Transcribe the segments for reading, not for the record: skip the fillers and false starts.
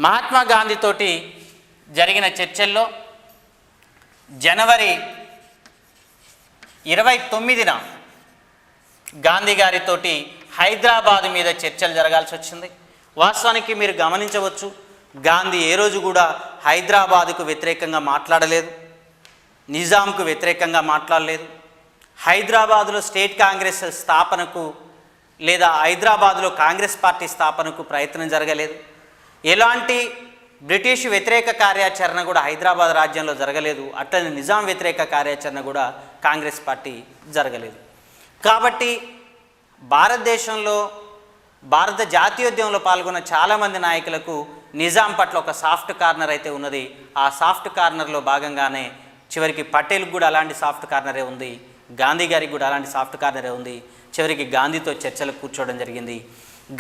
మహాత్మా గాంధీతోటి జరిగిన చర్చల్లో జనవరి 29న గాంధీ గారితోటి హైదరాబాద్ మీద చర్చలు జరగాల్సి వచ్చింది. వాస్తవానికి మీరు గమనించవచ్చు, గాంధీ ఏ రోజు కూడా హైదరాబాదుకు వ్యతిరేకంగా మాట్లాడలేదు, నిజాంకు వ్యతిరేకంగా మాట్లాడలేదు. హైదరాబాదులో స్టేట్ కాంగ్రెస్ స్థాపనకు లేదా హైదరాబాదులో కాంగ్రెస్ పార్టీ స్థాపనకు ప్రయత్నం జరగలేదు. ఎలాంటి బ్రిటిష్ వ్యతిరేక కార్యాచరణ కూడా హైదరాబాద్ రాజ్యంలో జరగలేదు. అట్లనే నిజాం వ్యతిరేక కార్యాచరణ కూడా కాంగ్రెస్ పార్టీ జరగలేదు. కాబట్టి భారతదేశంలో భారత జాతీయోద్యమంలో పాల్గొన్న చాలామంది నాయకులకు నిజాం పట్ల ఒక సాఫ్ట్ కార్నర్ అయితే ఉన్నది. ఆ సాఫ్ట్ కార్నర్లో భాగంగానే చివరికి పటేల్కి కూడా అలాంటి సాఫ్ట్ కార్నరే ఉంది, గాంధీ గారికి కూడా అలాంటి సాఫ్ట్ కార్నరే ఉంది. చివరికి గాంధీతో చర్చలకు కూర్చోవడం జరిగింది.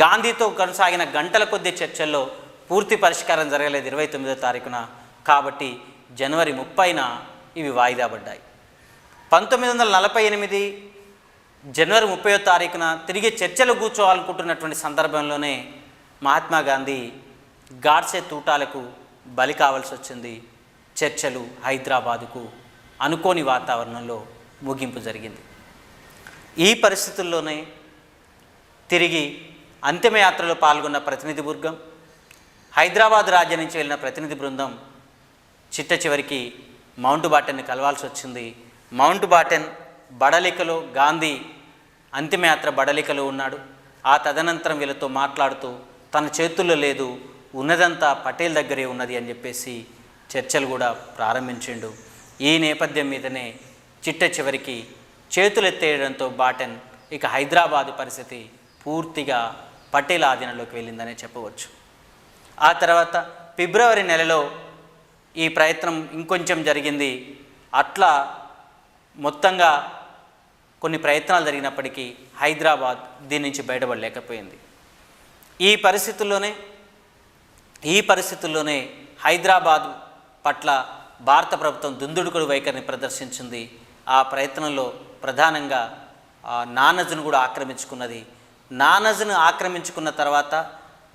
గాంధీతో కొనసాగిన గంటల కొద్ది చర్చల్లో పూర్తి పరిష్కారం జరగలేదు 29వ తారీఖున. కాబట్టి జనవరి 30న ఇవి వాయిదా పడ్డాయి. 1948 జనవరి 30వ తారీఖున తిరిగి చర్చలు కూర్చోవాలనుకుంటున్నటువంటి సందర్భంలోనే మహాత్మా గాంధీ గాడ్సే తూటాలకు బలి కావాల్సి వచ్చింది. చర్చలు హైదరాబాదుకు అనుకోని వాతావరణంలో ముగింపు జరిగింది. ఈ పరిస్థితుల్లోనే తిరిగి అంతిమయాత్రలో పాల్గొన్న ప్రతినిధి బృందం, హైదరాబాద్ రాజ్యం నుంచి వెళ్ళిన ప్రతినిధి బృందం చిట్ట చివరికి మౌంట్ బాటన్ని కలవాల్సి వచ్చింది. మౌంట్ బాటన్ బడలికలో, గాంధీ అంతిమయాత్ర బడలికలో ఉన్నాడు. ఆ తదనంతరం వీళ్ళతో మాట్లాడుతూ తన చేతుల్లో లేదు, ఉన్నదంతా పటేల్ దగ్గరే ఉన్నది అని చెప్పేసి చర్చలు కూడా ప్రారంభించిండు. ఈ నేపథ్యం మీదనే చిట్ట చివరికి చేతులెత్తేయడంతో బాటన్ ఇక హైదరాబాదు పరిస్థితి పూర్తిగా పటేల్ ఆధీనంలోకి వెళ్ళిందనే చెప్పవచ్చు. ఆ తర్వాత ఫిబ్రవరి నెలలో ఈ ప్రయత్నం ఇంకొంచెం జరిగింది. అట్లా మొత్తంగా కొన్ని ప్రయత్నాలు జరిగినప్పటికీ హైదరాబాద్ దీని నుంచి బయటపడలేకపోయింది. ఈ పరిస్థితుల్లోనే హైదరాబాద్ పట్ల భారత ప్రభుత్వం దుందుడుకుడు వైఖరిని ప్రదర్శించింది. ఆ ప్రయత్నంలో ప్రధానంగా నానజ్ను కూడా ఆక్రమించుకున్నది. నానజ్ను ఆక్రమించుకున్న తర్వాత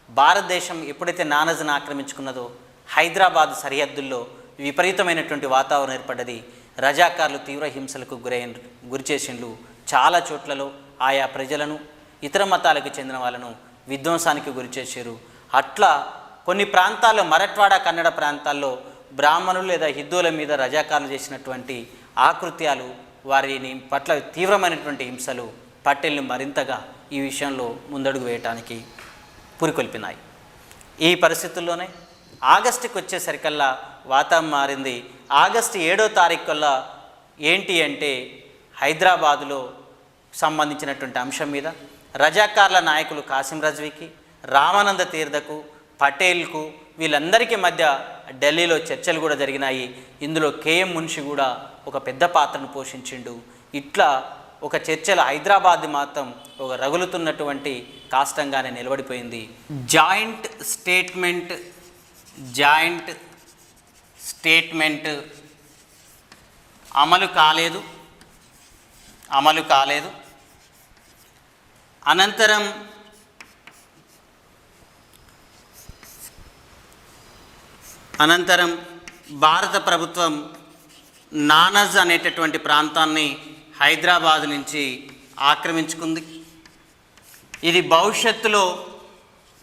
భారతదేశం ఎప్పుడైతే నానజ్ను ఆక్రమించుకున్నదో హైదరాబాద్ సరిహద్దుల్లో విపరీతమైనటువంటి వాతావరణం ఏర్పడ్డది. రజాకార్లు తీవ్ర హింసలకు గురి చేసిండ్లు. చాలా చోట్లలో ఆయా ప్రజలను, ఇతర మతాలకు చెందిన వాళ్ళను విధ్వంసానికి గురి చేశారు. అట్లా కొన్ని ప్రాంతాల్లో, మరఠ్వాడా కన్నడ ప్రాంతాల్లో బ్రాహ్మణులు లేదా హిందువుల మీద రజాకార్లు చేసినటువంటి ఆకృత్యాలు, వారిని పట్ల తీవ్రమైనటువంటి హింసలు పటేల్ని మరింతగా ఈ విషయంలో ముందడుగు వేయటానికి పురికొల్పినాయి. ఈ పరిస్థితుల్లోనే ఆగస్టుకి వచ్చేసరికల్లా వాతావరణం మారింది. ఆగస్టు 7వ తారీఖు కల్లా ఏంటి అంటే హైదరాబాదులో సంబంధించినటువంటి అంశం మీద రజాకార్ల నాయకులు కాసిం రజ్వీకి, రామానంద తీర్థకు, పటేల్కు వీళ్ళందరికీ మధ్య ఢిల్లీలో చర్చలు కూడా జరిగినాయి. ఇందులో కేఎం మున్షి కూడా ఒక పెద్ద పాత్రను పోషించిండు. ఇట్లా ఒక చర్చలు హైదరాబాద్ మాత్రం ఒక రగులుతున్నటువంటి కాష్టంగానే నిలబడిపోయింది. జాయింట్ స్టేట్మెంట్ అమలు కాలేదు. అనంతరం భారత ప్రభుత్వం నానజ్ అనేటటువంటి ప్రాంతాన్ని హైదరాబాద్ నుంచి ఆక్రమించుకుంది. ఇది భవిష్యత్తులో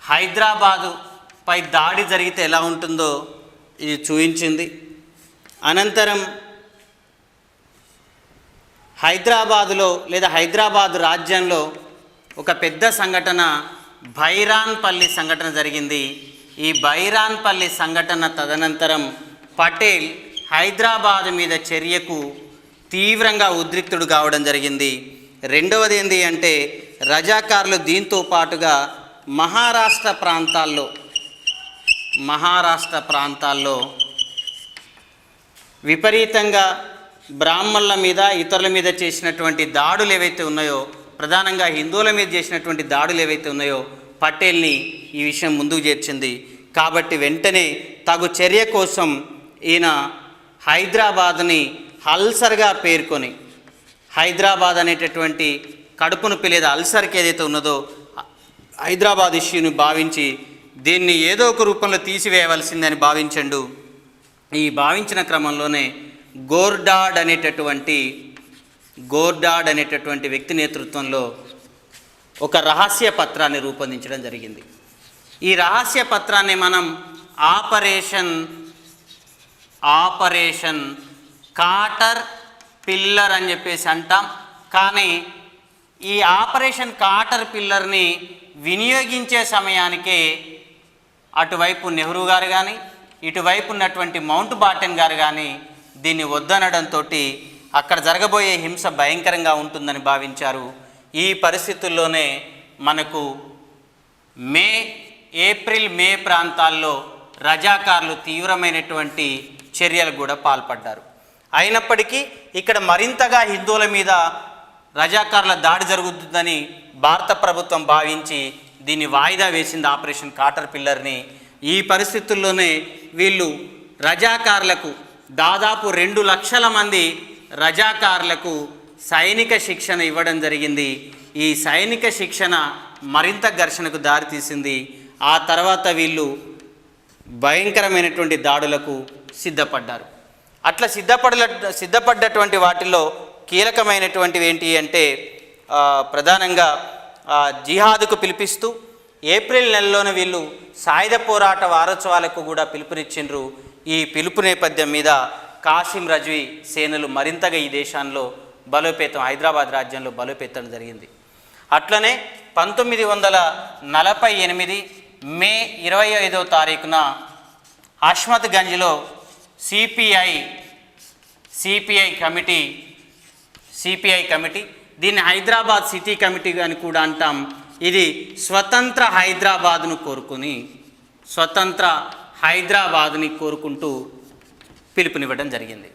హైదరాబాదు పై దాడి జరిగితే ఎలా ఉంటుందో ఇది చూపించింది. అనంతరం హైదరాబాదులో లేదా హైదరాబాదు రాజ్యంలో ఒక పెద్ద సంఘటన బైరాన్పల్లి సంఘటన జరిగింది. ఈ బైరాన్పల్లి సంఘటన తదనంతరం పటేల్ హైదరాబాదు మీద చర్యకు తీవ్రంగా ఉద్రిక్తుడు కావడం జరిగింది. రెండవది ఏంటి అంటే రజాకార్లు దీంతో పాటుగా మహారాష్ట్ర ప్రాంతాల్లో విపరీతంగా బ్రాహ్మణుల మీద, ఇతరుల మీద చేసినటువంటి దాడులు ఏవైతే ఉన్నాయో, ప్రధానంగా హిందువుల మీద చేసినటువంటి దాడులు ఏవైతే ఉన్నాయో పటేల్ని ఈ విషయం ముందుకు చేర్చింది. కాబట్టి వెంటనే తగు చర్య కోసం ఈయన హైదరాబాద్ని అల్సర్గా పేర్కొని, హైదరాబాద్ అనేటటువంటి కడుపు నొప్పి లేదా అల్సర్కి ఏదైతే ఉన్నదో హైదరాబాద్ ఇష్యూని భావించి దీన్ని ఏదో ఒక రూపంలో తీసివేయవలసిందని భావించండు. ఈ భావించిన క్రమంలోనే గోర్డాడ్ అనేటటువంటి వ్యక్తి నేతృత్వంలో ఒక రహస్య పత్రాన్ని రూపొందించడం జరిగింది. ఈ రహస్య పత్రాన్ని మనం ఆపరేషన్ కాటర్ పిల్లర్ అని చెప్పేసి అంటాం. కానీ ఈ ఆపరేషన్ కాటర్ పిల్లర్ని వినియోగించే సమయానికే అటువైపు నెహ్రూ గారు కానీ ఇటువైపు ఉన్నటువంటి మౌంట్ బాటన్ గారు కానీ దీన్ని వద్దనడంతో అక్కడ జరగబోయే హింస భయంకరంగా ఉంటుందని భావించారు. ఈ పరిస్థితుల్లోనే మనకు ఏప్రిల్ మే ప్రాంతాల్లో రజాకార్లు తీవ్రమైనటువంటి చర్యలు కూడా పాల్పడ్డారు. అయినప్పటికీ ఇక్కడ మరింతగా హిందువుల మీద రజాకార్ల దాడి జరుగుతుందని భారత ప్రభుత్వం భావించి దీన్ని వాయిదా వేసింది ఆపరేషన్ కాటర్ పిల్లర్ని. ఈ పరిస్థితుల్లోనే వీళ్ళు రజాకార్లకు దాదాపు 2 లక్షల మంది రజాకార్లకు సైనిక శిక్షణ ఇవ్వడం జరిగింది. ఈ సైనిక శిక్షణ మరింత ఘర్షణకు దారితీసింది. ఆ తర్వాత వీళ్ళు భయంకరమైనటువంటి దాడులకు సిద్ధపడ్డారు. అట్లా సిద్ధపడ్డటువంటి వాటిల్లో కీలకమైనటువంటివి ఏంటి అంటే ప్రధానంగా జిహాదుకు పిలిపిస్తూ ఏప్రిల్ నెలలోనే వీళ్ళు సాయుధ పోరాట వారోత్సవాలకు కూడా పిలుపునిచ్చిండ్రు. ఈ పిలుపు నేపథ్యం మీద కాసిం రజ్వీ సేనలు మరింతగా ఈ దేశంలో బలోపేతం, హైదరాబాద్ రాజ్యంలో బలోపేతం జరిగింది. అట్లనే 1948 మే 25వ తారీఖున అష్మత్ గంజ్లో సిపిఐ కమిటీ, దీన్ని హైదరాబాద్ సిటీ కమిటీ అని కూడా అంటాం. ఇది స్వతంత్ర హైదరాబాద్ని కోరుకుంటూ పిలుపునివ్వడం జరిగింది.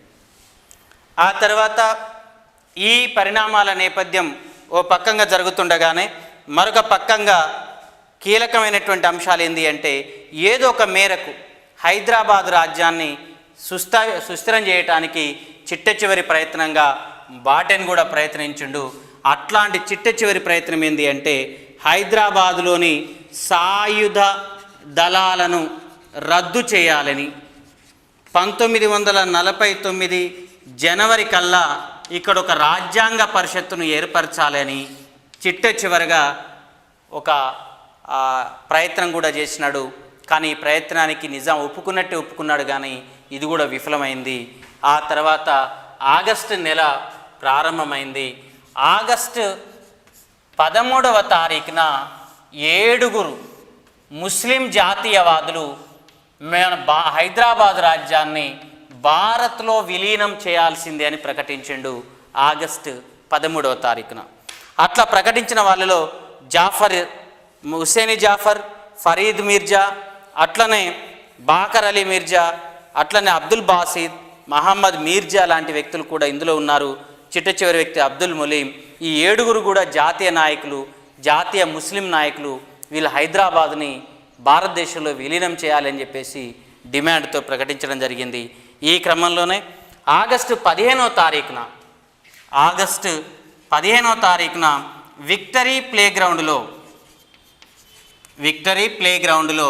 ఆ తర్వాత ఈ పరిణామాల నేపథ్యం ఓ పక్కంగా జరుగుతుండగానే మరొక పక్కంగా కీలకమైనటువంటి అంశాలు ఏంటి అంటే ఏదో ఒక మేరకు హైదరాబాద్ రాజ్యాన్ని సుస్థిరం చేయటానికి చిట్ట చివరి ప్రయత్నంగా బాటెన్ కూడా ప్రయత్నించిండు. అట్లాంటి చిట్ట చివరి ప్రయత్నం ఏంటి అంటే హైదరాబాదులోని సాయుధ దళాలను రద్దు చేయాలని 1949 జనవరి కల్లా ఇక్కడ ఒక రాజ్యాంగ పరిషత్తును ఏర్పరచాలని చిట్ట చివరిగా ఒక ప్రయత్నం కూడా చేసినాడు. కానీ ఈ ప్రయత్నానికి నిజాం ఒప్పుకున్నాడు, కానీ ఇది కూడా విఫలమైంది. ఆ తర్వాత ఆగస్టు నెల ప్రారంభమైంది. ఆగస్టు 13వ తారీఖున 7 ముస్లిం జాతీయవాదులు హైదరాబాద్ రాజ్యాన్ని భారత్లో విలీనం చేయాల్సిందే అని ప్రకటించిండు ఆగస్టు 13వ తారీఖున. అట్లా ప్రకటించిన వాళ్ళలో హుస్సేని జాఫర్, ఫరీద్ మిర్జా, అట్లనే బాకర్ అలీ మిర్జా, అట్లనే అబ్దుల్ బాసిద్, మహమ్మద్ మీర్జా లాంటి వ్యక్తులు కూడా ఇందులో ఉన్నారు. చిట్ట చివరి వ్యక్తి అబ్దుల్ ములీం. ఈ 7 కూడా జాతీయ నాయకులు, జాతీయ ముస్లిం నాయకులు. వీళ్ళు హైదరాబాద్ని భారతదేశంలో విలీనం చేయాలని చెప్పేసి డిమాండ్తో ప్రకటించడం జరిగింది. ఈ క్రమంలోనే ఆగస్టు 15వ తారీఖున విక్టరీ ప్లేగ్రౌండ్లో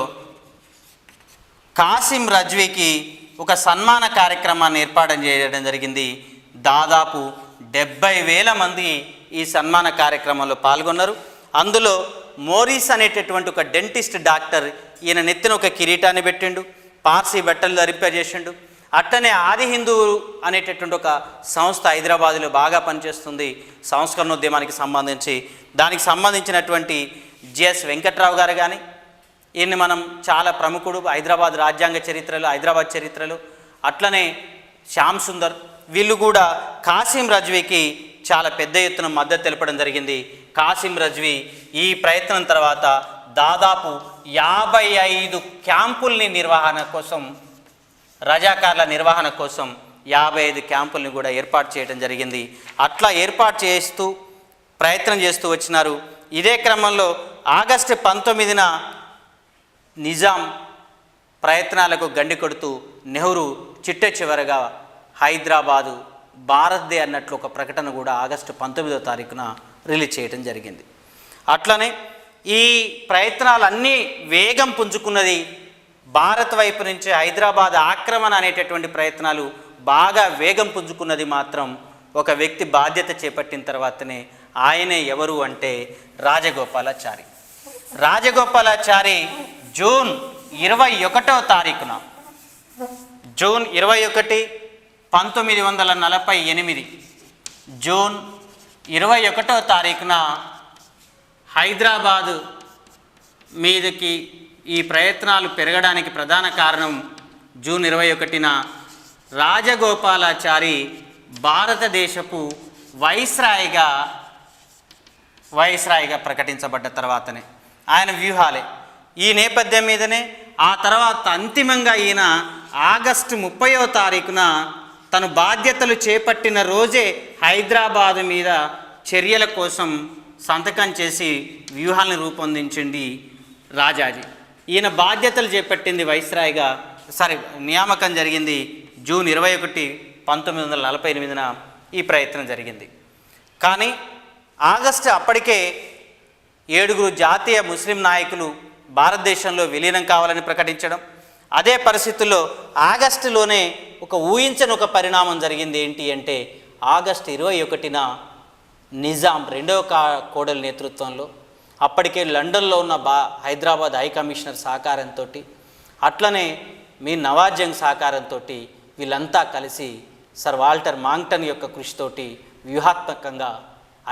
కాసిం రజ్వీకి ఒక సన్మాన కార్యక్రమాన్ని ఏర్పాటు చేయడం జరిగింది. దాదాపు 70,000 మంది ఈ సన్మాన కార్యక్రమంలో పాల్గొన్నారు. అందులో మోరిస్ అనేటటువంటి ఒక డెంటిస్ట్ డాక్టర్ ఈయన నెత్తిన ఒక కిరీటాన్ని పెట్టిండు, పార్సీ బట్టలు ధరింపజేసిండు. అట్టనే ఆది హిందూ అనేటటువంటి ఒక సంస్థ హైదరాబాదులో బాగా పనిచేస్తుంది సంస్కరణోద్యమానికి సంబంధించి. దానికి సంబంధించినటువంటి జిఎస్ వెంకట్రావు గారు కానీ, ఈయన్ని మనం చాలా ప్రముఖుడు హైదరాబాద్ రాజ్యాంగ చరిత్రలో, హైదరాబాద్ చరిత్రలో. అట్లనే శ్యామ్ సుందర్, వీళ్ళు కూడా కాసిం రజ్వీకి చాలా పెద్ద ఎత్తున మద్దతు తెలపడం జరిగింది. కాసిం రజ్వీ ఈ ప్రయత్నం తర్వాత దాదాపు 55 క్యాంపుల్ని రజాకార్ల నిర్వహణ కోసం 55 క్యాంపుల్ని కూడా ఏర్పాటు చేయడం జరిగింది. అట్లా ఏర్పాటు చేస్తూ ప్రయత్నం చేస్తూ వచ్చినారు. ఇదే క్రమంలో ఆగస్టు 19న నిజాం ప్రయత్నాలకు గండి కొడుతూ నెహ్రూ చిట్ట చివరగా హైదరాబాదు భారత్దే అన్నట్లు ఒక ప్రకటన కూడా ఆగస్టు 19వ తారీఖున రిలీజ్ చేయడం జరిగింది. అట్లనే ఈ ప్రయత్నాలన్నీ వేగం పుంజుకున్నది భారత్ వైపు నుంచి హైదరాబాద్ ఆక్రమణ అనేటటువంటి ప్రయత్నాలు బాగా వేగం పుంజుకున్నది మాత్రం ఒక వ్యక్తి బాధ్యత చేపట్టిన తర్వాతనే. ఆయనే ఎవరు అంటే రాజగోపాలాచారి. రాజగోపాలాచారి జూన్ 21వ తారీఖున, జూన్ 21, 1948, జూన్ 21వ తారీఖున హైదరాబాదు మీదకి ఈ ప్రయత్నాలు పెరగడానికి ప్రధాన కారణం జూన్ 21న రాజగోపాలాచారి భారతదేశపు వైస్రాయిగా ప్రకటించబడ్డ తర్వాతనే ఆయన వ్యూహాలే. ఈ నేపథ్యం మీదనే ఆ తర్వాత అంతిమంగా ఈయన ఆగస్టు 30వ తారీఖున తను బాధ్యతలు చేపట్టిన రోజే హైదరాబాదు మీద చర్యల కోసం సంతకం చేసి వ్యూహాలను రూపొందించింది రాజాజీ. ఈయన బాధ్యతలు చేపట్టింది వైస్రాయిగా, నియామకం జరిగింది జూన్ 21, 1948న ఈ ప్రయత్నం జరిగింది. కానీ ఆగస్టు అప్పటికే 7 జాతీయ ముస్లిం నాయకులు భారతదేశంలో విలీనం కావాలని ప్రకటించడం, అదే పరిస్థితుల్లో ఆగస్టులోనే ఒక ఊహించని ఒక పరిణామం జరిగింది. ఏంటి అంటే ఆగస్టు 21న నిజాం 2వ కోడలి నేతృత్వంలో అప్పటికే లండన్లో ఉన్న హైదరాబాద్ హై కమిషనర్ సహకారంతో, అట్లనే మీర్ నవాజ్ జంగ్ సహకారంతో వీళ్ళంతా కలిసి సర్ వాల్టర్ మాంగ్టన్ యొక్క కృషితోటి వ్యూహాత్మకంగా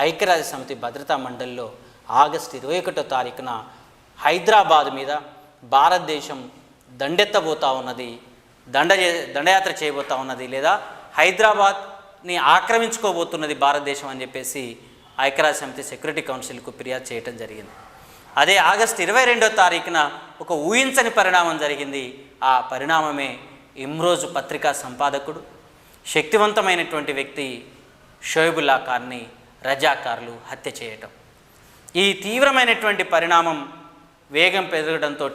ఐక్యరాజ్య సమితి భద్రతా మండలిలో ఆగస్టు 21వ తారీఖున హైదరాబాద్ మీద భారతదేశం దండెత్తబోతూ ఉన్నది, దండయాత్ర చేయబోతూ ఉన్నది, లేదా హైదరాబాద్ని ఆక్రమించుకోబోతున్నది భారతదేశం అని చెప్పేసి ఐక్యరాజ్య సమితి సెక్యూరిటీ కౌన్సిల్కు ఫిర్యాదు చేయడం జరిగింది. అదే ఆగస్టు 22వ తారీఖున ఒక ఊహించని పరిణామం జరిగింది. ఆ పరిణామమే ఇమ్రోజు పత్రికా సంపాదకుడు, శక్తివంతమైనటువంటి వ్యక్తి షోయబుల్లా ఖాన్ని రజాకార్లు హత్య చేయటం. ఈ తీవ్రమైనటువంటి పరిణామం వేగం పెరగడంతో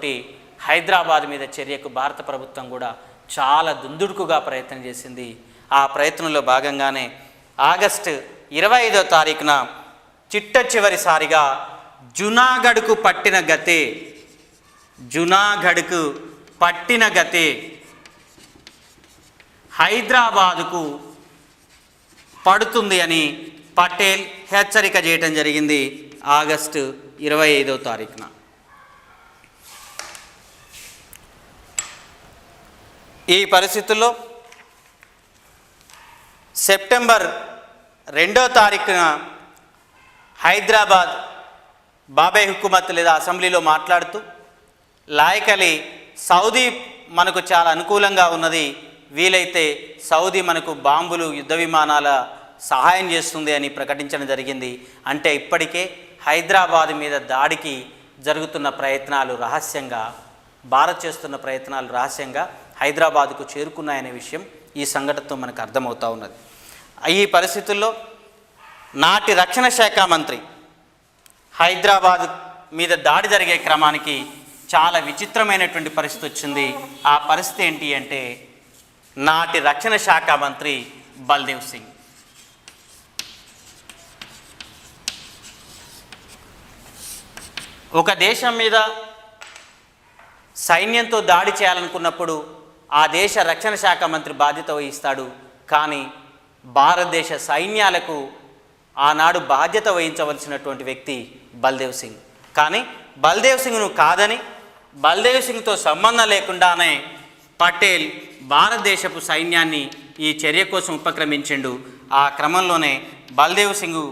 హైదరాబాద్ మీద చర్యకు భారత ప్రభుత్వం కూడా చాలా దుందుడుకుగా ప్రయత్నం చేసింది. ఆ ప్రయత్నంలో భాగంగానే ఆగస్టు 25వ తారీఖున చిట్ట చివరిసారిగా జునాగఢ్కు పట్టిన గతే హైదరాబాదుకు పడుతుంది అని పటేల్ హెచ్చరిక చేయటం జరిగింది ఆగస్టు 25వ తారీఖున. ఈ పరిస్థితుల్లో సెప్టెంబర్ 2వ తారీఖున హైదరాబాద్ బాబే హుకుమత్ లేదా అసెంబ్లీలో మాట్లాడుతూ లాయక్ అలీ సౌదీ మనకు చాలా అనుకూలంగా ఉన్నది, వీలైతే సౌదీ మనకు బాంబులు యుద్ధ విమానాల సహాయం చేస్తుంది అని ప్రకటించడం జరిగింది. అంటే ఇప్పటికే హైదరాబాద్ మీద దాడికి జరుగుతున్న ప్రయత్నాలు రహస్యంగా, భారత్ చేస్తున్న ప్రయత్నాలు రహస్యంగా హైదరాబాదుకు చేరుకున్నాయనే విషయం ఈ సంఘటనతో మనకు అర్థమవుతూ ఉన్నది. ఈ పరిస్థితుల్లో నాటి రక్షణ శాఖ మంత్రి హైదరాబాద్ మీద దాడి జరిగే క్రమానికి చాలా విచిత్రమైనటువంటి పరిస్థితి వచ్చింది. ఆ పరిస్థితి ఏంటి అంటే నాటి రక్షణ శాఖ మంత్రి బల్దేవ్ సింగ్. ఒక దేశం మీద సైన్యంతో దాడి చేయాలనుకున్నప్పుడు ఆ దేశ రక్షణ శాఖ మంత్రి బాధ్యత వహిస్తాడు. కానీ భారతదేశ సైన్యాలకు ఆనాడు బాధ్యత వహించవలసినటువంటి వ్యక్తి బల్దేవ్ సింగ్. కానీ బల్దేవ్ సింగ్ను కాదని, బల్దేవ్ సింగ్తో సంబంధం లేకుండానే పటేల్ భారతదేశపు సైన్యాన్ని ఈ చర్య కోసం ఉపక్రమించిండు. ఆ క్రమంలోనే బల్దేవ్ సింగ్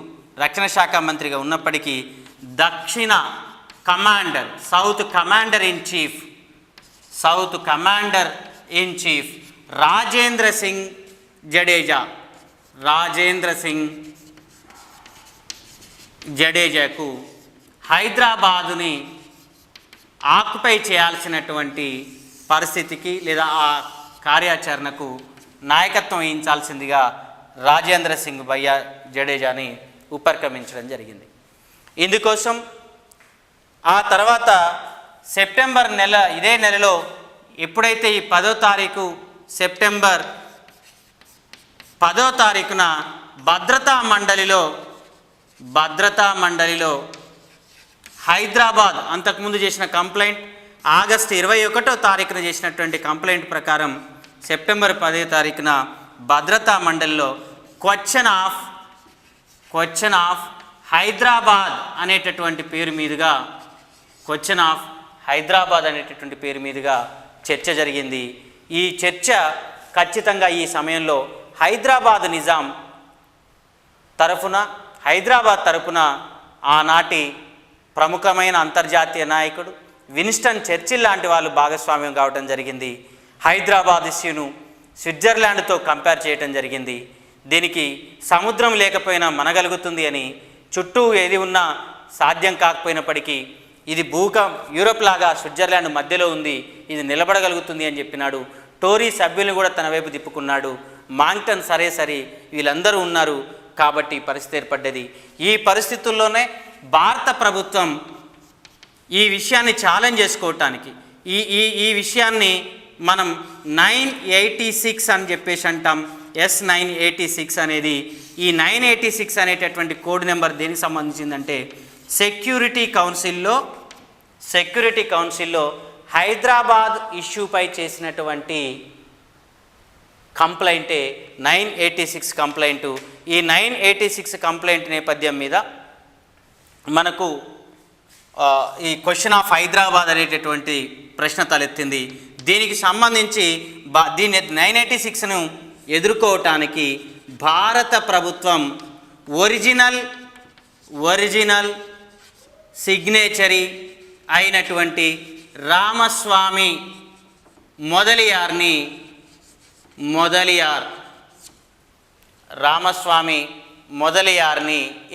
రక్షణ శాఖ మంత్రిగా ఉన్నప్పటికీ దక్షిణ commander, south commander in chief Rajendra Singh జడేజాకు హైదరాబాదుని ఆక్యుపై చేయాల్సినటువంటి పరిస్థితికి లేదా ఆ కార్యాచరణకు నాయకత్వం వహించాల్సిందిగా రాజేంద్ర సింగ్ భయ్యా జడేజాని ఉపక్రమించడం జరిగింది. ఇందుకోసం ఆ తర్వాత సెప్టెంబర్ ఇదే నెలలో ఎప్పుడైతే ఈ 10వ తారీఖు సెప్టెంబర్ 10వ తారీఖున భద్రతా మండలిలో హైదరాబాద్ అంతకుముందు చేసిన కంప్లైంట్, ఆగస్టు 21వ తారీఖున చేసినటువంటి కంప్లైంట్ ప్రకారం సెప్టెంబర్ 10వ తారీఖున భద్రతా మండలిలో క్వశ్చన్ ఆఫ్ హైదరాబాద్ అనేటటువంటి పేరు మీదుగా చర్చ జరిగింది. ఈ చర్చ ఖచ్చితంగా ఈ సమయంలో హైదరాబాద్ తరఫున ఆనాటి ప్రముఖమైన అంతర్జాతీయ నాయకుడు విన్స్టన్ చర్చిల్ లాంటి వాళ్ళు భాగస్వామ్యం కావడం జరిగింది. హైదరాబాద్ ఇష్యూను స్విట్జర్లాండ్తో కంపేర్ చేయడం జరిగింది. దీనికి సముద్రం లేకపోయినా మనగలుగుతుంది అని, చుట్టూ ఏది ఉన్నా సాధ్యం కాకపోయినప్పటికీ ఇది యూరోప్ లాగా స్విట్జర్లాండ్ మధ్యలో ఉంది, ఇది నిలబడగలుగుతుంది అని చెప్పినాడు. టోరీ సభ్యులను కూడా తన వైపు తిప్పుకున్నాడు. మాంగ్టన్ సరే వీళ్ళందరూ ఉన్నారు కాబట్టి పరిస్థితి ఏర్పడ్డది. ఈ పరిస్థితుల్లోనే భారత ప్రభుత్వం ఈ విషయాన్ని ఛాలెంజ్ చేసుకోవటానికి ఈ విషయాన్ని మనం 986 అని చెప్పేసి అంటాం. S986 అనేది, ఈ 986 అనేటటువంటి కోడ్ నెంబర్ దేనికి సంబంధించిందంటే సెక్యూరిటీ కౌన్సిల్లో హైదరాబాద్ ఇష్యూపై చేసినటువంటి కంప్లైంటే 986 కంప్లైంటు. ఈ 986 కంప్లైంట్ నేపథ్యం మీద మనకు ఈ క్వశ్చన్ ఆఫ్ హైదరాబాద్ అనేటటువంటి ప్రశ్న తలెత్తింది. దీనికి సంబంధించి దీన్ని 986ను ఎదుర్కోవటానికి భారత ప్రభుత్వం ఒరిజినల్ సిగ్నేచరీ అయినటువంటి రామస్వామి మొదలియార్ని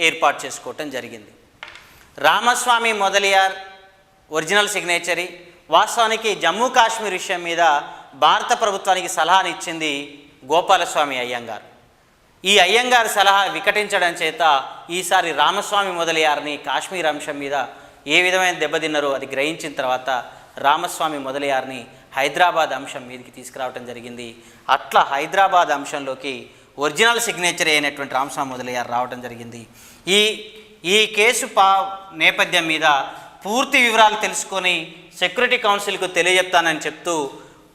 ఏర్పాటు చేసుకోవటం జరిగింది. రామస్వామి మొదలియార్ ఒరిజినల్ సిగ్నేచరీ. వాస్తవానికి జమ్మూ కాశ్మీర్ విషయం మీద భారత ప్రభుత్వానికి సలహానిచ్చింది గోపాలస్వామి అయ్యంగార్. ఈ అయ్యంగార్ సలహా వికటించడం చేత ఈసారి రామస్వామి మొదలియార్ని కాశ్మీర్ అంశం మీద ఏ విధమైన దెబ్బతిన్నారో అది గ్రహించిన తర్వాత రామస్వామి మొదలియార్ని హైదరాబాద్ అంశం మీదకి తీసుకురావడం జరిగింది. అట్లా హైదరాబాద్ అంశంలోకి ఒరిజినల్ సిగ్నేచరీ అయినటువంటి రామస్వామి మొదలియార్ రావడం జరిగింది. ఈ కేసు నేపథ్యం మీద పూర్తి వివరాలు తెలుసుకొని సెక్యూరిటీ కౌన్సిల్కు తెలియజెప్తానని చెప్తూ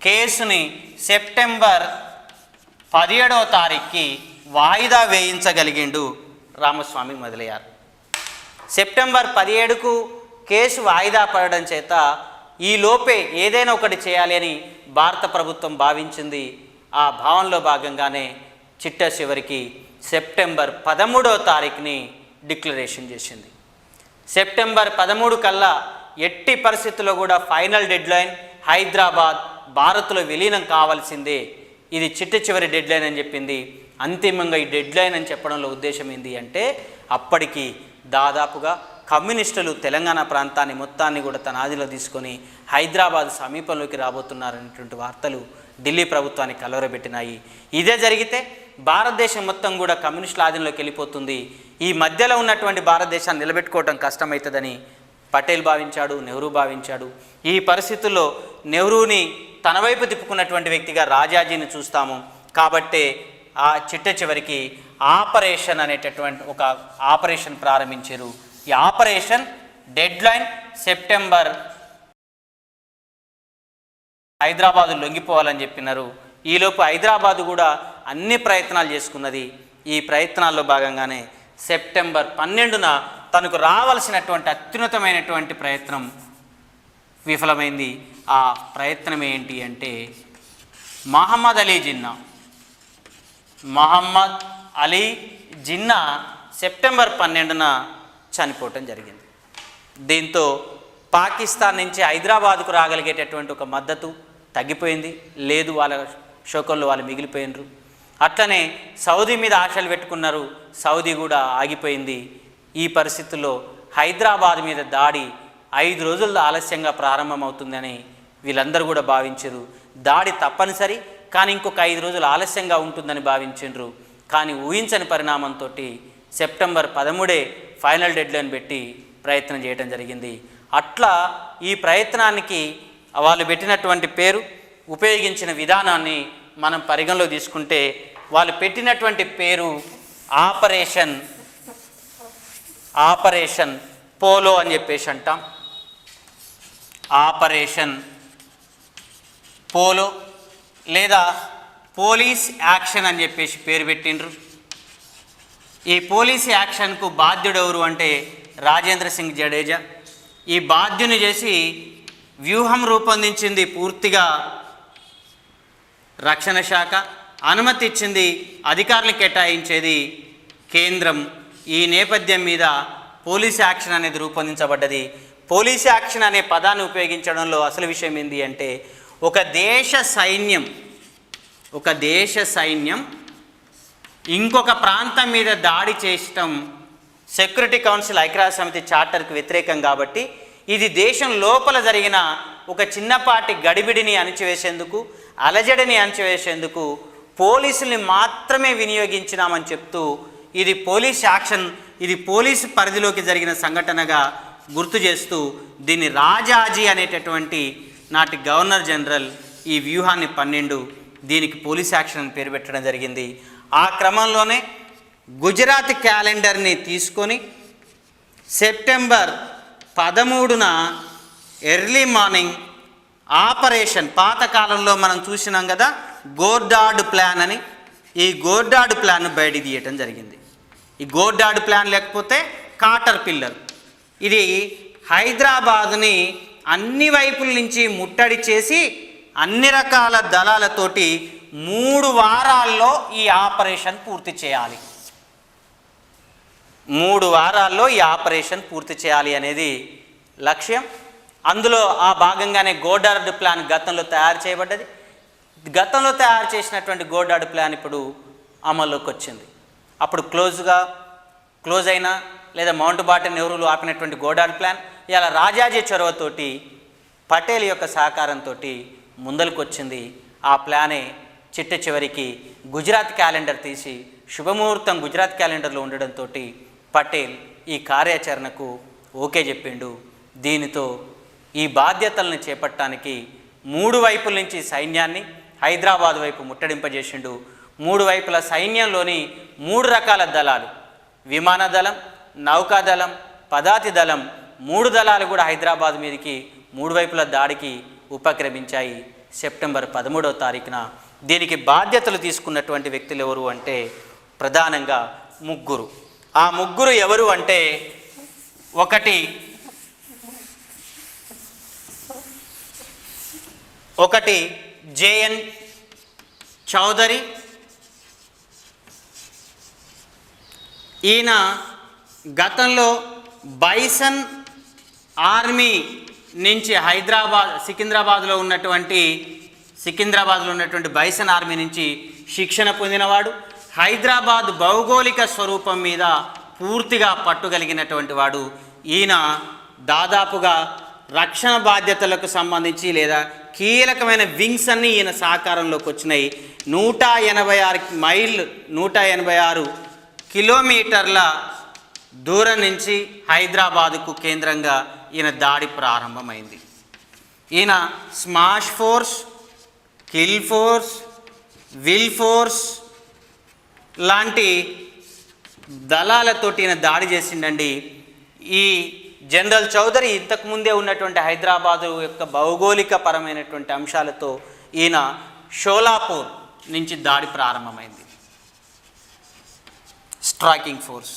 కేసుని సెప్టెంబర్ 17వ తారీఖుకి వాయిదా వేయించగలిగిండు రామస్వామి మొదలియార్. సెప్టెంబర్ 17కు కేసు వాయిదా పడడం చేత ఈ లోపే ఏదైనా ఒకటి చేయాలి అని భారత ప్రభుత్వం భావించింది. ఆ భావనలో భాగంగానే చిట్ట చివరికి సెప్టెంబర్ 13వ తారీఖుని డిక్లరేషన్ చేసింది. సెప్టెంబర్ 13 కల్లా ఎట్టి పరిస్థితుల్లో కూడా ఫైనల్ డెడ్లైన్ హైదరాబాద్ భారత్లో విలీనం కావాల్సిందే, ఇది చిట్ట చివరి డెడ్లైన్ అని చెప్పింది. అంతిమంగా ఈ డెడ్లైన్ అని చెప్పడంలో ఉద్దేశం ఏంటి అంటే అప్పటికి దాదాపుగా కమ్యూనిస్టులు తెలంగాణ ప్రాంతాన్ని మొత్తాన్ని కూడా తన ఆదిలో తీసుకొని హైదరాబాద్ సమీపంలోకి రాబోతున్నారనేటువంటి వార్తలు ఢిల్లీ ప్రభుత్వాన్ని కలవరబెట్టినాయి. ఇదే జరిగితే భారతదేశం మొత్తం కూడా కమ్యూనిస్టుల ఆధీనంలోకి వెళ్ళిపోతుంది. ఈ మధ్యలో ఉన్నటువంటి భారతదేశాన్ని నిలబెట్టుకోవడం కష్టమవుతుందని పటేల్ భావించాడు, నెహ్రూ భావించాడు. ఈ పరిస్థితుల్లో నెహ్రూని తన వైపు తిప్పుకున్నటువంటి వ్యక్తిగా రాజాజీని చూస్తాము. కాబట్టే ఆ చిట్ట చివరికి ఆపరేషన్ అనేటటువంటి ఒక ఆపరేషన్ ప్రారంభించారు. ఈ ఆపరేషన్ డెడ్లైన్ సెప్టెంబర్ హైదరాబాదు లొంగిపోవాలని చెప్పినారు. ఈలోపు హైదరాబాదు కూడా అన్ని ప్రయత్నాలు చేసుకున్నది. ఈ ప్రయత్నాల్లో భాగంగానే సెప్టెంబర్ 12న తనకు రావాల్సినటువంటి అత్యున్నతమైనటువంటి ప్రయత్నం విఫలమైంది. ఆ ప్రయత్నం ఏంటి అంటే మహమ్మద్ అలీ జిన్నా సెప్టెంబర్ 12న చనిపోవటం జరిగింది. దీంతో పాకిస్తాన్ నుంచి హైదరాబాద్కు రాగలిగేటటువంటి ఒక మద్దతు తగ్గిపోయింది. లేదు, వాళ్ళ శోకంలో వాళ్ళు మిగిలిపోయినరు. అట్లనే సౌదీ మీద ఆశలు పెట్టుకున్నారు, సౌదీ కూడా ఆగిపోయింది. ఈ పరిస్థితుల్లో హైదరాబాద్ మీద దాడి 5 రోజుల్లో ఆలస్యంగా ప్రారంభమవుతుందని వీళ్ళందరూ కూడా భావించారు. దాడి తప్పనిసరి, కానీ ఇంకొక 5 రోజులు ఆలస్యంగా ఉంటుందని భావించారు. కానీ ఊహించని పరిణామంతో సెప్టెంబర్ 13 ఫైనల్ డెడ్లైన్ పెట్టి ప్రయత్నం చేయడం జరిగింది. అట్లా ఈ ప్రయత్నానికి వాళ్ళు పెట్టినటువంటి పేరు, ఉపయోగించిన విధానాన్ని మనం పరిగణలో తీసుకుంటే వాళ్ళు పెట్టినటువంటి పేరు ఆపరేషన్ పోలో అని చెప్పేసి అంటాం, ఆపరేషన్ పోలో లేదా పోలీస్ యాక్షన్ అని చెప్పేసి పేరు పెట్టిండ్రు. ఈ పోలీస్ యాక్షన్కు బాధ్యుడు ఎవరు అంటే రాజేంద్ర సింగ్ జడేజా. ఈ బాధ్యుని చేసి వ్యూహం రూపొందించింది పూర్తిగా రక్షణ శాఖ, అనుమతి ఇచ్చింది, అధికారులు కేటాయించేది కేంద్రం. ఈ నేపథ్యం మీద పోలీస్ యాక్షన్ అనేది రూపొందించబడ్డది. పోలీస్ యాక్షన్ అనే పదాన్ని ఉపయోగించడంలో అసలు విషయం ఏంటి అంటే ఒక దేశ సైన్యం ఇంకొక ప్రాంతం మీద దాడి చేయటం సెక్యూరిటీ కౌన్సిల్ ఐక్యరాజ్య సమితి చార్టర్కి వ్యతిరేకం కాబట్టి ఇది దేశం లోపల జరిగిన ఒక చిన్నపాటి గడిబిడిని అణిచివేసేందుకు, అలజడిని అణిచివేసేందుకు పోలీసుల్ని మాత్రమే వినియోగించినామని చెప్తూ ఇది పోలీస్ యాక్షన్, ఇది పోలీసు పరిధిలోకి జరిగిన సంఘటనగా గుర్తు చేస్తూ దీన్ని రాజాజీ అనేటటువంటి నాటి గవర్నర్ జనరల్ ఈ వ్యూహాన్ని 12 దీనికి పోలీస్ యాక్షన్ అని పేరు పెట్టడం జరిగింది. ఆ క్రమంలోనే గుజరాత్ క్యాలెండర్ని తీసుకొని సెప్టెంబర్ 13న ఎర్లీ మార్నింగ్ ఆపరేషన్, పాతకాలంలో మనం చూసినాం కదా గోర్డాడ్ ప్లాన్ అని, ఈ గోర్డాడ్ ప్లాన్ బయట తీయటం జరిగింది. ఈ గోర్డాడ్ ప్లాన్ లేకపోతే కాటర్ పిల్లర్, ఇది హైదరాబాదుని అన్ని వైపుల నుంచి ముట్టడి చేసి అన్ని రకాల దళాలతోటి 3 వారాల్లో ఈ ఆపరేషన్ పూర్తి చేయాలి. 3 వారాల్లో ఈ ఆపరేషన్ పూర్తి చేయాలి అనేది లక్ష్యం. అందులో ఆ భాగంగానే గోర్డాడ్ ప్లాన్ గతంలో తయారు చేయబడ్డది. గతంలో తయారు చేసినటువంటి గోర్డాడ్ ప్లాన్ ఇప్పుడు అమల్లోకి వచ్చింది. అప్పుడు క్లోజ్ అయినా లేదా మౌంట్ బాటన్ నెహ్రూలు ఆపినటువంటి గోర్డాడ్ ప్లాన్ ఇలా రాజాజీ చొరవతోటి, పటేల్ యొక్క సహకారంతో ముందలకు వచ్చింది. ఆ ప్లానే చిట్ట చివరికి గుజరాత్ క్యాలెండర్ తీసి శుభముహూర్తం గుజరాత్ క్యాలెండర్లో ఉండడంతో పటేల్ ఈ కార్యాచరణకు ఓకే చెప్పిండు. దీనితో ఈ బాధ్యతలను చేపట్టడానికి 3 వైపుల నుంచి సైన్యాన్ని హైదరాబాద్ వైపు ముట్టడింపజేసిండు. 3 వైపుల సైన్యంలోని 3 రకాల దళాలు, విమాన దళం, నౌకాదళం, పదాతి దళం, 3 దళాలు కూడా హైదరాబాద్ మీదకి 3 వైపుల దాడికి ఉపక్రమించాయి. సెప్టెంబర్ 13వ తారీఖున దీనికి బాధ్యతలు తీసుకున్నటువంటి వ్యక్తులు ఎవరు అంటే ప్రధానంగా 3. ఆ 3 ఎవరు అంటే ఒకటి జేఎన్ చౌదరి. ఈయన గతంలో బైసన్ ఆర్మీ నుంచి సికింద్రాబాద్లో ఉన్నటువంటి బైసన్ ఆర్మీ నుంచి శిక్షణ పొందినవాడు. హైదరాబాద్ భౌగోళిక స్వరూపం మీద పూర్తిగా పట్టుగలిగినటువంటి వాడు. ఈయన దాదాపుగా రక్షణ బాధ్యతలకు సంబంధించి లేదా కీలకమైన వింగ్స్ అన్నీ ఈయన సహకారంలోకి వచ్చినాయి. 186 కిలోమీటర్ల దూరం నుంచి హైదరాబాదుకు కేంద్రంగా ఈయన దాడి ప్రారంభమైంది. ఈయన smash force, kill force, will force లాంటి దళాలతోటి ఈయన దాడి చేసిండండి. ఈ జనరల్ చౌదరి ఇంతకుముందే ఉన్నటువంటి హైదరాబాదు యొక్క భౌగోళిక పరమైనటువంటి అంశాలతో ఈయన షోలాపూర్ నుంచి దాడి ప్రారంభమైంది. Striking force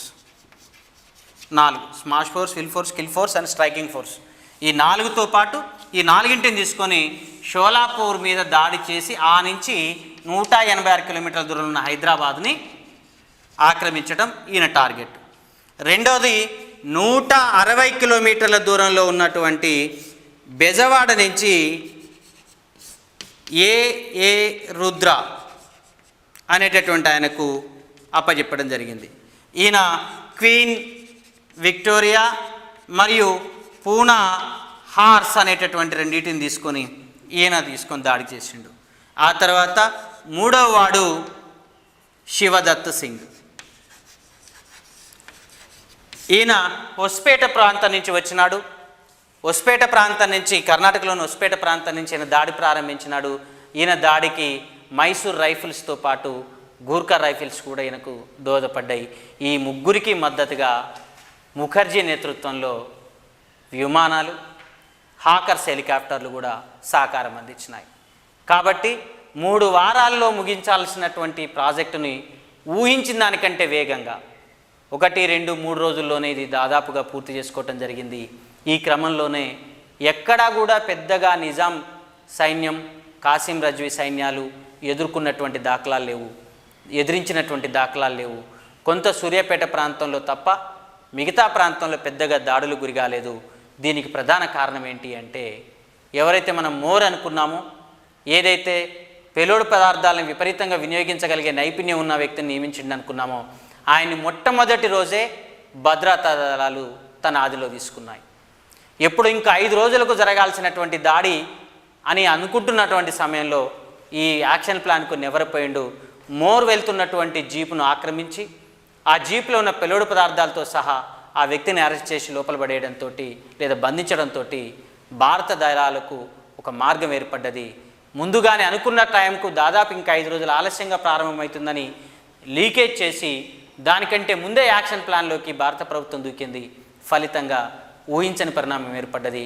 4, smash force, will force, kill force and striking force. ఈ 4తో పాటు ఈ 4ంటిని తీసుకొని షోలాపూర్ మీద దాడి చేసి ఆ నుంచి 186 కిలోమీటర్ల దూరంలో ఉన్న హైదరాబాద్ని ఆక్రమించడం ఈయన టార్గెట్. రెండవది 160 కిలోమీటర్ల దూరంలో ఉన్నటువంటి బెజవాడ నుంచి ఏ రుద్ర అనేటటువంటి ఆయనకు అప్పచెప్పడం జరిగింది. ఈయన క్వీన్ విక్టోరియా మరియు పూనా హార్స్ అనేటటువంటి 2 తీసుకొని దాడి చేసిండు. ఆ తర్వాత 3వ వాడు శివదత్ సింగ్. ఈయన హొస్పేట ప్రాంతం నుంచి వచ్చినాడు. హొస్పేట ప్రాంతం నుంచి, కర్ణాటకలోని హొస్పేట ప్రాంతం నుంచి ఈయన దాడి ప్రారంభించినాడు. ఈయన దాడికి మైసూర్ రైఫిల్స్తో పాటు గూర్ఖా రైఫిల్స్ కూడా ఈయనకు దోహదపడ్డాయి. ఈ 3కి మద్దతుగా ముఖర్జీ నేతృత్వంలో విమానాలు, హాకర్స్ హెలికాప్టర్లు కూడా సహకారం అందించినాయి. కాబట్టి 3 వారాల్లో ముగించాల్సినటువంటి ప్రాజెక్టుని ఊహించిన దానికంటే వేగంగా 1, 2, 3 రోజుల్లోనే ఇది దాదాపుగా పూర్తి చేసుకోవటం జరిగింది. ఈ క్రమంలోనే ఎక్కడా కూడా పెద్దగా నిజాం సైన్యం, కాసిం రజ్వీ సైన్యాలు ఎదుర్కొన్నటువంటి దాఖలాలు లేవు, ఎదిరించినటువంటి దాఖలాలు లేవు. కొంత సూర్యాపేట ప్రాంతంలో తప్ప మిగతా ప్రాంతంలో పెద్దగా దాడులు గురి కాలేదు. దీనికి ప్రధాన కారణం ఏంటి అంటే, ఎవరైతే మనం మోర్ అనుకున్నామో, ఏదైతే పేలోడు పదార్థాలను విపరీతంగా వినియోగించగలిగే నైపుణ్యం ఉన్న వ్యక్తిని నియమించింది అనుకున్నామో, ఆయన్ని మొట్టమొదటి రోజే భద్రతా దళాలు తన ఆదిలో తీసుకున్నాయి. ఎప్పుడు ఇంకా 5 రోజులకు జరగాల్సినటువంటి దాడి అని అనుకుంటున్నటువంటి సమయంలో ఈ యాక్షన్ ప్లాన్కు నెవరిపోయిండు. మోర్ వెళ్తున్నటువంటి జీపును ఆక్రమించి ఆ జీపులో ఉన్న పెలోడు పదార్థాలతో సహా ఆ వ్యక్తిని అరెస్ట్ చేసి లోపల పడేయడంతో లేదా బంధించడంతో భారత దళాలకు ఒక మార్గం ఏర్పడ్డది. ముందుగానే అనుకున్న టైంకు దాదాపు ఇంకా 5 రోజులు ఆలస్యంగా ప్రారంభమవుతుందని లీకేజ్ చేసి దానికంటే ముందే యాక్షన్ ప్లాన్లోకి భారత ప్రభుత్వం దూకింది. ఫలితంగా ఊహించని పరిణామం ఏర్పడ్డది.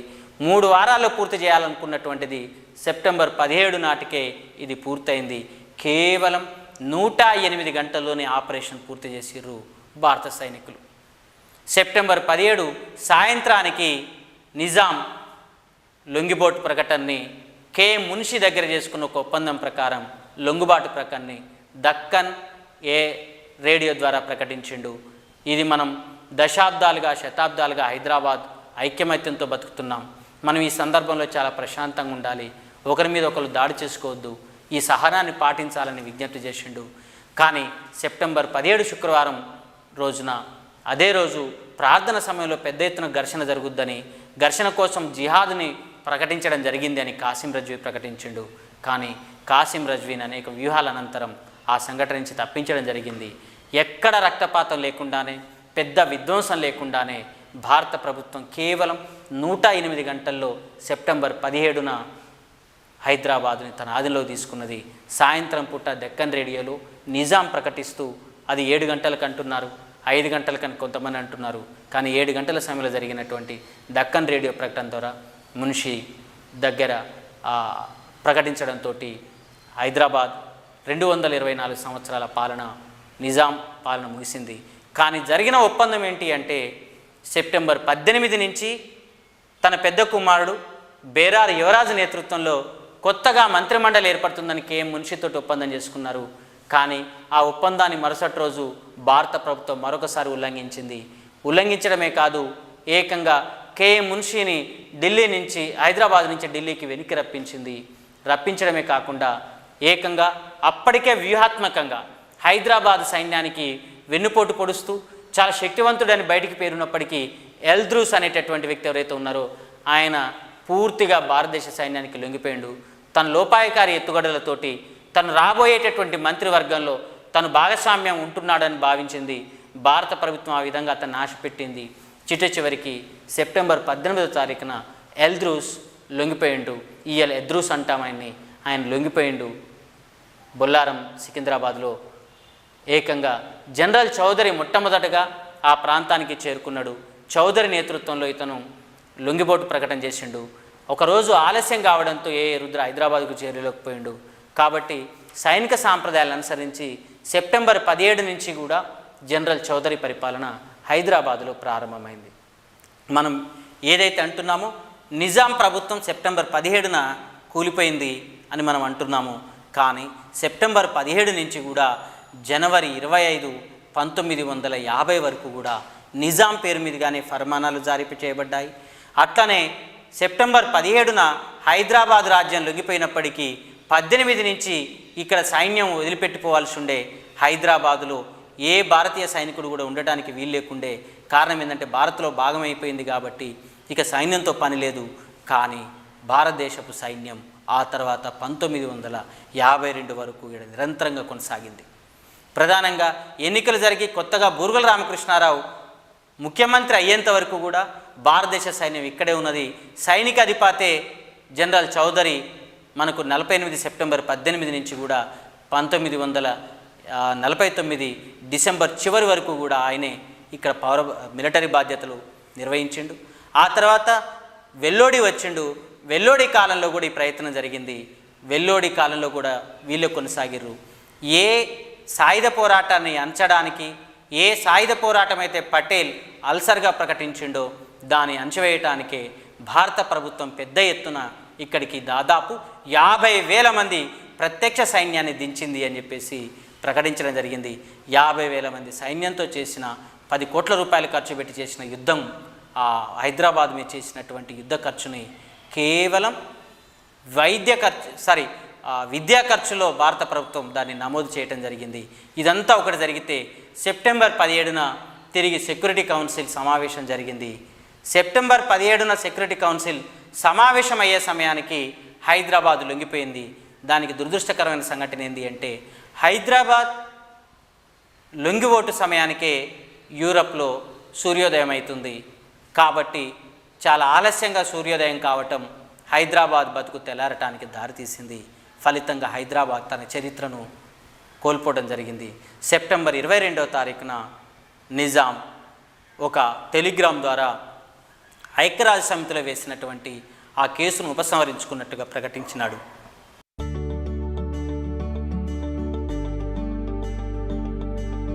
3 వారాల్లో పూర్తి చేయాలనుకున్నటువంటిది సెప్టెంబర్ 17 నాటికే ఇది పూర్తయింది. కేవలం 108 గంటల్లోనే ఆపరేషన్ పూర్తి చేసిర్రు భారత సైనికులు. సెప్టెంబర్ 17 సాయంత్రానికి నిజాం లొంగిబాటు ప్రకటనని కే మున్షి దగ్గర చేసుకున్న ఒక ఒప్పందం ప్రకారం లొంగుబాటు ప్రకటనని దక్కన్ ఏ రేడియో ద్వారా ప్రకటించిండు. ఇది మనం దశాబ్దాలుగా, శతాబ్దాలుగా హైదరాబాద్ ఐక్యమత్యంతో బతుకుతున్నాం. మనం ఈ సందర్భంలో చాలా ప్రశాంతంగా ఉండాలి, ఒకరి మీద ఒకరు దాడి చేసుకోవద్దు, ఈ సహనాన్ని పాటించాలని విజ్ఞప్తి చేసిండు. కానీ సెప్టెంబర్ 17 శుక్రవారం రోజున, అదే రోజు ప్రార్థన సమయంలో పెద్ద ఎత్తున ఘర్షణ జరుగుద్దని, ఘర్షణ కోసం జిహాద్ని ప్రకటించడం జరిగింది అని కాసిం రజ్వీ ప్రకటించిండు. కానీ కాసిం రజ్వీని అనేక వ్యూహాల అనంతరం ఆ సంఘటన నుంచి తప్పించడం జరిగింది. ఎక్కడ రక్తపాతం లేకుండానే, పెద్ద విధ్వంసం లేకుండానే భారత ప్రభుత్వం కేవలం 108 గంటల్లో సెప్టెంబర్ 17న హైదరాబాదుని తన ఆధీనంలో తీసుకున్నది. సాయంత్రం పూట దక్కన్ రేడియోలో నిజాం ప్రకటిస్తూ అది 7 గంటలకు అంటున్నారు, 5 గంటలకని కొంతమంది అంటున్నారు. కానీ 7 గంటల సమయంలో జరిగినటువంటి దక్కన్ రేడియో ప్రకటన ద్వారా మున్షి దగ్గర ప్రకటించడంతో హైదరాబాద్ 224 సంవత్సరాల పాలన, నిజాం పాలన ముగిసింది. కానీ జరిగిన ఒప్పందం ఏంటి అంటే, సెప్టెంబర్ 18 నుంచి తన పెద్ద కుమారుడు బేరార్ యువరాజు నేతృత్వంలో కొత్తగా మంత్రిమండలి ఏర్పడుతుందని కేఎం మున్షితో ఒప్పందం చేసుకున్నారు. కానీ ఆ ఒప్పందాన్ని మరుసటి రోజు భారత ప్రభుత్వం మరొకసారి ఉల్లంఘించింది. ఉల్లంఘించడమే కాదు, ఏకంగా కేఎం మున్షిని ఢిల్లీ నుంచి, హైదరాబాద్ నుంచి ఢిల్లీకి వెనక్కి రప్పించడమే కాకుండా ఏకంగా అప్పటికే వ్యూహాత్మకంగా హైదరాబాద్ సైన్యానికి వెన్నుపోటు పొడుస్తూ చాలా శక్తివంతుడని బయటికి పేరున్నప్పటికీ ఎల్ద్రూస్ అనేటటువంటి వ్యక్తి ఎవరైతే ఉన్నారో ఆయన పూర్తిగా భారతదేశ సైన్యానికి లొంగిపోయిండు. తన లోపాయకారి ఎత్తుగడలతోటి తను రాబోయేటటువంటి మంత్రివర్గంలో తను భాగస్వామ్యం ఉంటున్నాడని భావించింది భారత ప్రభుత్వం. ఆ విధంగా అతను నాశపెట్టింది. చివరికి సెప్టెంబర్ 18వ తారీఖున ఎల్ద్రూస్ లొంగిపోయిండు. ఎద్రూస్ అంటాం ఆయన్ని. ఆయన లొంగిపోయిండు. బొల్లారం సికింద్రాబాద్లో ఏకంగా జనరల్ చౌదరి మొట్టమొదటగా ఆ ప్రాంతానికి చేరుకున్నాడు. చౌదరి నేతృత్వంలో ఇతను లొంగిబోటు ప్రకటన చేసిండు. ఒకరోజు ఆలస్యం కావడంతో రుద్ర హైదరాబాద్కు చేరలేకపోయిండు. కాబట్టి సైనిక సాంప్రదాయాలను అనుసరించి సెప్టెంబర్ 17 నుంచి కూడా జనరల్ చౌదరి పరిపాలన హైదరాబాదులో ప్రారంభమైంది. మనం ఏదైతే అంటున్నామో నిజాం ప్రభుత్వం సెప్టెంబర్ 17న కూలిపోయింది అని మనం అంటున్నాము. కానీ సెప్టెంబర్ 17 నుంచి కూడా జనవరి 25, 1950 వరకు కూడా నిజాం పేరు మీదుగానే ఫర్మానాలు జారీ చేయబడ్డాయి. అట్లనే సెప్టెంబర్ 17న హైదరాబాద్ రాజ్యం లొంగిపోయినప్పటికీ 18 నుంచి ఇక్కడ సైన్యం వదిలిపెట్టిపోవాల్సి ఉండే. హైదరాబాదులో ఏ భారతీయ సైనికుడు కూడా ఉండటానికి వీలు లేకుండే. కారణం ఏంటంటే భారత్లో భాగమైపోయింది కాబట్టి ఇక సైన్యంతో పని లేదు. కానీ భారతదేశపు సైన్యం ఆ తర్వాత 1952 వరకు నిరంతరంగా కొనసాగింది. ప్రధానంగా ఎన్నికలు జరిగి కొత్తగా బూర్గుల రామకృష్ణారావు ముఖ్యమంత్రి అయ్యేంత వరకు కూడా భారతదేశ సైన్యం ఇక్కడే ఉన్నది. సైనిక అధిపతే జనరల్ చౌదరి మనకు 48 సెప్టెంబర్ 18 నుంచి కూడా 1949 డిసెంబర్ చివరి వరకు కూడా ఆయనే ఇక్కడ మిలిటరీ బాధ్యతలు నిర్వహించిండు. ఆ తర్వాత వెల్లోడి వచ్చిండు. వెల్లోడి కాలంలో కూడా ఈ ప్రయత్నం జరిగింది. వెల్లోడి కాలంలో కూడా వీళ్ళు కొనసాగిర్రు. ఏ సాయుధ పోరాటాన్ని అంచడానికి, ఏ సాయుధ పోరాటం అయితే పటేల్ అల్సర్గా ప్రకటించిండో దాన్ని అంచవేయటానికే భారత ప్రభుత్వం పెద్ద ఎత్తున ఇక్కడికి దాదాపు 50,000 మంది ప్రత్యక్ష సైన్యాన్ని దించింది అని చెప్పేసి ప్రకటించడం జరిగింది. 50,000 మంది సైన్యంతో చేసిన 10 కోట్ల రూపాయలు ఖర్చు పెట్టి చేసిన యుద్ధం, ఆ హైదరాబాద్ మీద చేసినటువంటి యుద్ధ ఖర్చుని కేవలం విద్యా ఖర్చులో భారత ప్రభుత్వం దాన్ని నమోదు చేయడం జరిగింది. ఇదంతా ఒకటి జరిగితే సెప్టెంబర్ 17న తిరిగి సెక్యూరిటీ కౌన్సిల్ సమావేశం జరిగింది. సెప్టెంబర్ 17న సెక్యూరిటీ కౌన్సిల్ సమావేశం అయ్యే సమయానికి హైదరాబాద్ లొంగిపోయింది. దానికి దురదృష్టకరమైన సంఘటన ఏంటి అంటే, హైదరాబాద్ లొంగిపోటు సమయానికే యూరప్లో సూర్యోదయం అవుతుంది. కాబట్టి చాలా ఆలస్యంగా సూర్యోదయం కావటం హైదరాబాద్ బతుకు తెల్లారటానికి దారితీసింది. ఫలితంగా హైదరాబాద్ తన చరిత్రను కోల్పోవడం జరిగింది. సెప్టెంబర్ 22వ తారీఖున నిజాం ఒక టెలిగ్రామ్ ద్వారా ఐక్యరాజ్య సమితిలో వేసినటువంటి ఆ కేసును ఉపసంహరించుకున్నట్టుగా ప్రకటించినాడు.